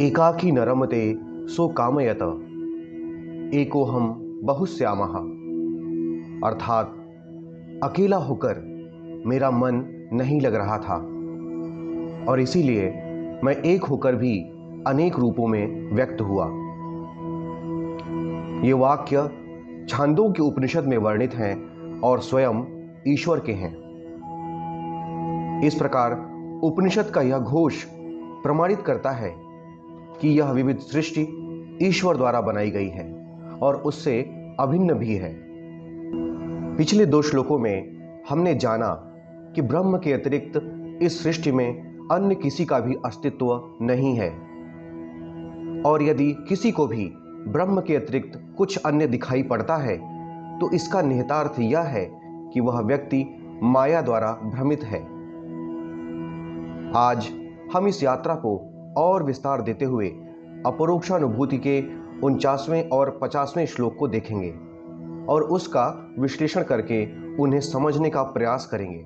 एकाकी न रमते सो कामयत एकोहम बहुश्यामः। अर्थात अकेला होकर मेरा मन नहीं लग रहा था और इसीलिए मैं एक होकर भी अनेक रूपों में व्यक्त हुआ। ये वाक्य छांदोग्य उपनिषद में वर्णित हैं और स्वयं ईश्वर के हैं। इस प्रकार उपनिषद का यह घोष प्रमाणित करता है कि यह विविध सृष्टि ईश्वर द्वारा बनाई गई है और उससे अभिन्न भी है। पिछले 2 श्लोकों में हमने जाना कि ब्रह्म के अतिरिक्त इस सृष्टि में अन्य किसी का भी अस्तित्व नहीं है और यदि किसी को भी ब्रह्म के अतिरिक्त कुछ अन्य दिखाई पड़ता है तो इसका निहितार्थ यह है कि वह व्यक्ति माया द्वारा भ्रमित है। आज हम इस यात्रा को और विस्तार देते हुए अपरोक्षानुभूति के 49वें और 50वें श्लोक को देखेंगे और उसका विश्लेषण करके उन्हें समझने का प्रयास करेंगे।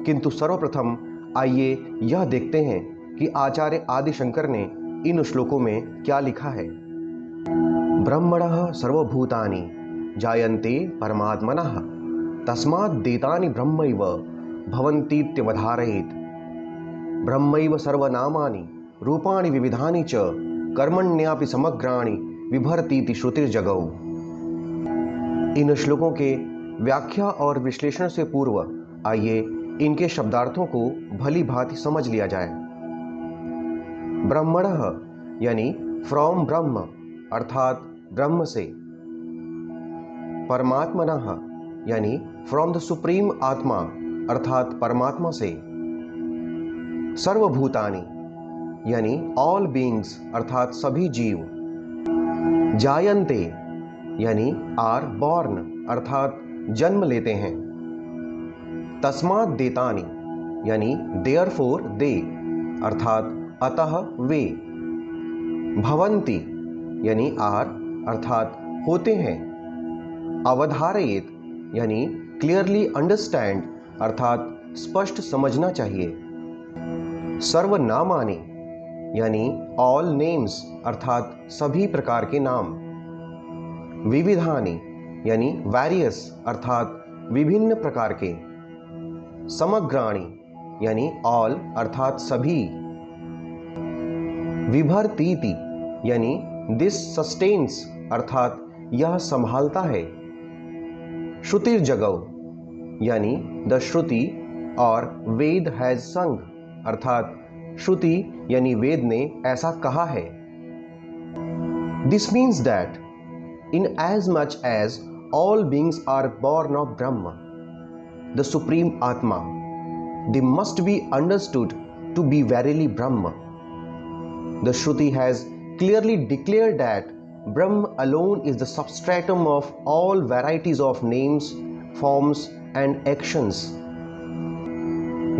किंतु सर्वप्रथम आइए यह देखते हैं कि आचार्य आदि शंकर ने इन श्लोकों में क्या लिखा है। ब्रह्मणः सर्वभूतानि जायन्ते परमात्मनः तस्मात् देतानि ब्रह्मैव भवन्तीत्यवधारयेत्। ब्रह्मैव सर्वनामानि रूपाणि विविधानि च कर्मण्यापि समग्राणि विभर्तीति श्रुतिर्जगौ। इन श्लोकों के व्याख्या और विश्लेषण से पूर्व आइए इनके शब्दार्थों को भली भांति समझ लिया जाए। ब्रह्मणः यानी फ्रॉम ब्रह्म अर्थात ब्रह्म से, परमात्मनः यानी फ्रॉम द सुप्रीम आत्मा अर्थात परमात्मा से, सर्वभूतानि यानी ऑल बीइंग्स अर्थात सभी जीव, जायन्ते यानी आर बॉर्न अर्थात जन्म लेते हैं, तस्मात् देतानि यानी देयरफॉर दे अर्थात अतः वे, भवन्ति यानी आर अर्थात होते हैं, अवधारयेत यानी क्लियरली अंडरस्टैंड अर्थात स्पष्ट समझना चाहिए, सर्वनामानि यानी ऑल नेम्स अर्थात सभी प्रकार के नाम, विविधानि यानी वैरियस अर्थात विभिन्न प्रकार के, समग्राणि यानी ऑल अर्थात सभी, विभर्तीति यानी दिस सस्टेन्स अर्थात यह संभालता है, श्रुतिर्जगौ यानी द श्रुति और वेद हैज संग अर्थात श्रुति यानी वेद ने ऐसा कहा है। This means that in as much as all beings are born of Brahman the supreme Atma, they must be understood to be verily Brahman. The Shruti has clearly declared that Brahm alone is the substratum of all varieties of names, forms and actions।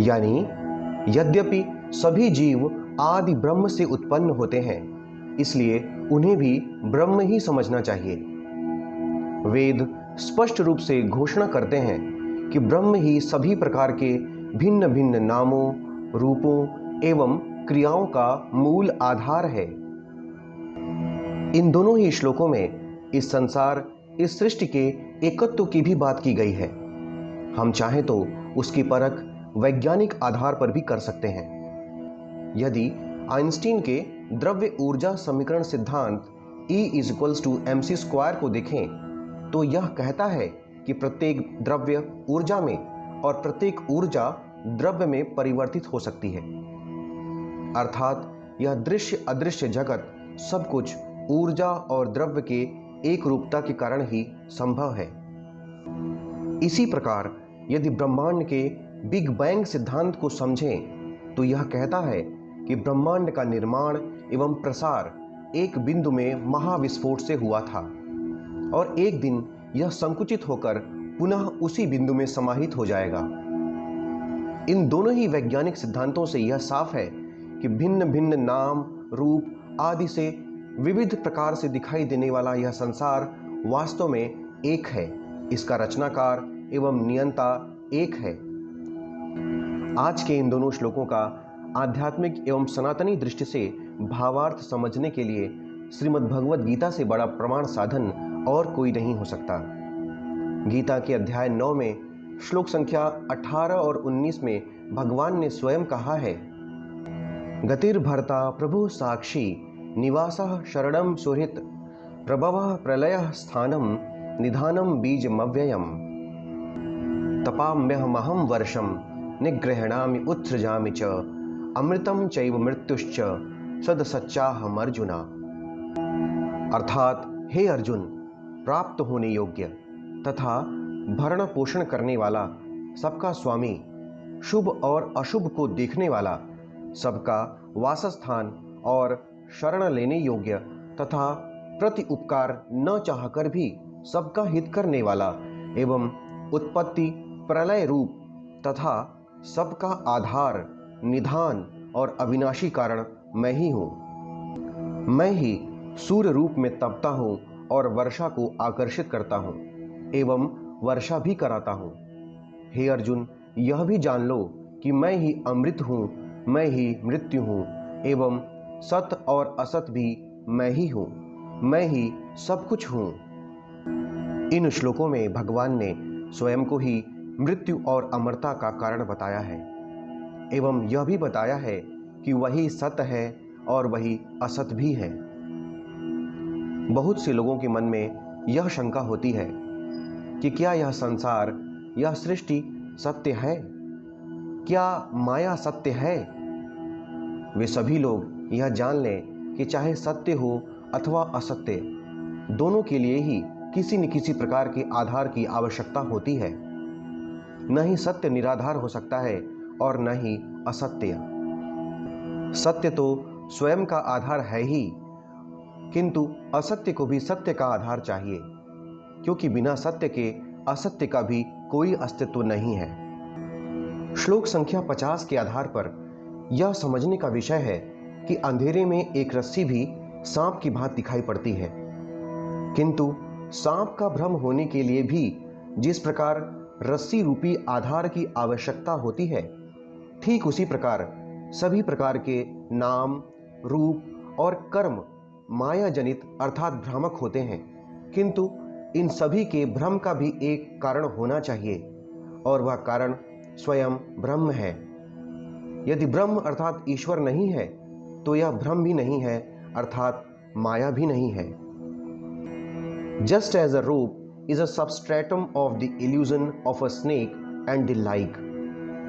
यानी यद्यपि सभी जीव आदि ब्रह्म से उत्पन्न होते हैं इसलिए उन्हें भी ब्रह्म ही समझना चाहिए। वेद स्पष्ट रूप से घोषणा करते हैं कि ब्रह्म ही सभी प्रकार के भिन्न भिन्न नामों, रूपों एवं क्रियाओं का मूल आधार है। इन दोनों ही श्लोकों में इस संसार, इस सृष्टि के एकत्व की भी बात की गई है। हम चाहें तो उसकी परख वैज्ञानिक आधार पर भी कर सकते हैं। यदि आइंस्टीन के द्रव्य ऊर्जा समीकरण सिद्धांत E=mc² को देखें तो यह कहता है कि प्रत्येक द्रव्य ऊर्जा में और प्रत्येक ऊर्जा द्रव्य में परिवर्तित हो सकती है। अर्थात यह दृश्य अदृश्य जगत सब कुछ ऊर्जा और द्रव्य के एक रूपता के कारण ही संभव है। इसी प्रकार यदि ब्रह्मांड के बिग बैंग सिद्धांत को समझें तो यह कहता है कि ब्रह्मांड का निर्माण एवं प्रसार एक बिंदु में महाविस्फोट से हुआ था और एक दिन यह संकुचित होकर पुनः उसी बिंदु में समाहित हो जाएगा। इन दोनों ही वैज्ञानिक सिद्धांतों से यह साफ है कि भिन्न भिन्न नाम, रूप आदि से विविध प्रकार से दिखाई देने वाला यह संसार वास्तव में एक है, इसका रचनाकार एवं नियंता एक है। आज के इन दोनों श्लोकों का आध्यात्मिक एवं सनातनी दृष्टि से भावार्थ समझने के लिए श्रीमद् भगवद गीता से बड़ा प्रमाण साधन और कोई नहीं हो सकता। गीता के अध्याय 9 में श्लोक संख्या 18 और 19 में भगवान ने स्वयं कहा है, गतिर्भर्ता प्रभु साक्षी निवासः शरणं सुहृत् प्रभवः प्रलयः स्थानं निधानं बीजमव्ययम् तपाम्यहमहं वर्षं निगृह्णामि उत्सृजामि च अमृतं चैव मृत्युश्च सदसच्चाहम् अर्जुना। अर्थात हे अर्जुन, प्राप्त होने योग्य तथा भरण पोषण करने वाला, सबका स्वामी, शुभ और अशुभ को देखने वाला, सबका वासस्थान और शरण लेने योग्य तथा प्रति उपकार न चाहकर भी सबका हित करने वाला एवं उत्पत्ति प्रलय रूप तथा सबका आधार, निधान और अविनाशी कारण मैं ही हूँ। मैं ही सूर्य रूप में तपता हूँ और वर्षा को आकर्षित करता हूँ एवं वर्षा भी कराता हूँ। हे अर्जुन, यह भी जान लो कि मैं ही अमृत हूँ, मैं ही मृत्यु हूँ एवं सत और असत भी मैं ही हूँ, मैं ही सब कुछ हूँ। इन श्लोकों में भगवान ने स्वयं को ही मृत्यु और अमरता का कारण बताया है एवं यह भी बताया है कि वही सत्य है और वही असत भी है। बहुत से लोगों के मन में यह शंका होती है कि क्या यह संसार, यह सृष्टि सत्य है? क्या माया सत्य है? वे सभी लोग यह जान लें कि चाहे सत्य हो अथवा असत्य, दोनों के लिए ही किसी न किसी प्रकार के आधार की आवश्यकता होती है। न ही सत्य निराधार हो सकता है और न ही असत्य। सत्य तो स्वयं का आधार है ही, किंतु असत्य को भी सत्य का आधार चाहिए, क्योंकि बिना सत्य के असत्य का भी कोई अस्तित्व नहीं है। श्लोक संख्या 50 के आधार पर यह समझने का विषय है कि अंधेरे में एक रस्सी भी सांप की भांति दिखाई पड़ती है, किंतु सांप का भ्रम होने के लिए भी जिस प्रकार रस्सी रूपी आधार की आवश्यकता होती है, ठीक उसी प्रकार सभी प्रकार के नाम, रूप और कर्म माया जनित अर्थात भ्रामक होते हैं, किंतु इन सभी के भ्रम का भी एक कारण होना चाहिए और वह कारण स्वयं ब्रह्म है। यदि ब्रह्म अर्थात ईश्वर नहीं है तो यह भ्रम भी नहीं है अर्थात माया भी नहीं है। Just as a rope is a substratum of the illusion of a snake and the like,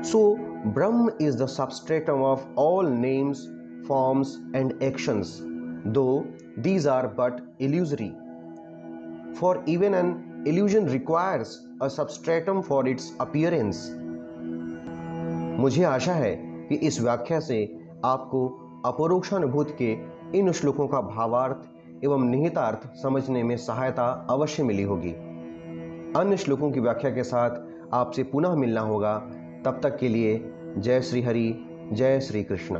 so Brahm is the substratum of all names, forms and actions, though these are but illusory. For even an illusion requires a substratum for its appearance. मुझे आशा है कि इस व्याख्या से आपको अपरोक्षानुभूति के इन श्लोकों का भावार्थ एवं निहितार्थ समझने में सहायता अवश्य मिली होगी। अन्य श्लोकों की व्याख्या के साथ आपसे पुनः मिलना होगा। तब तक के लिए जय श्री हरि, जय श्री कृष्ण।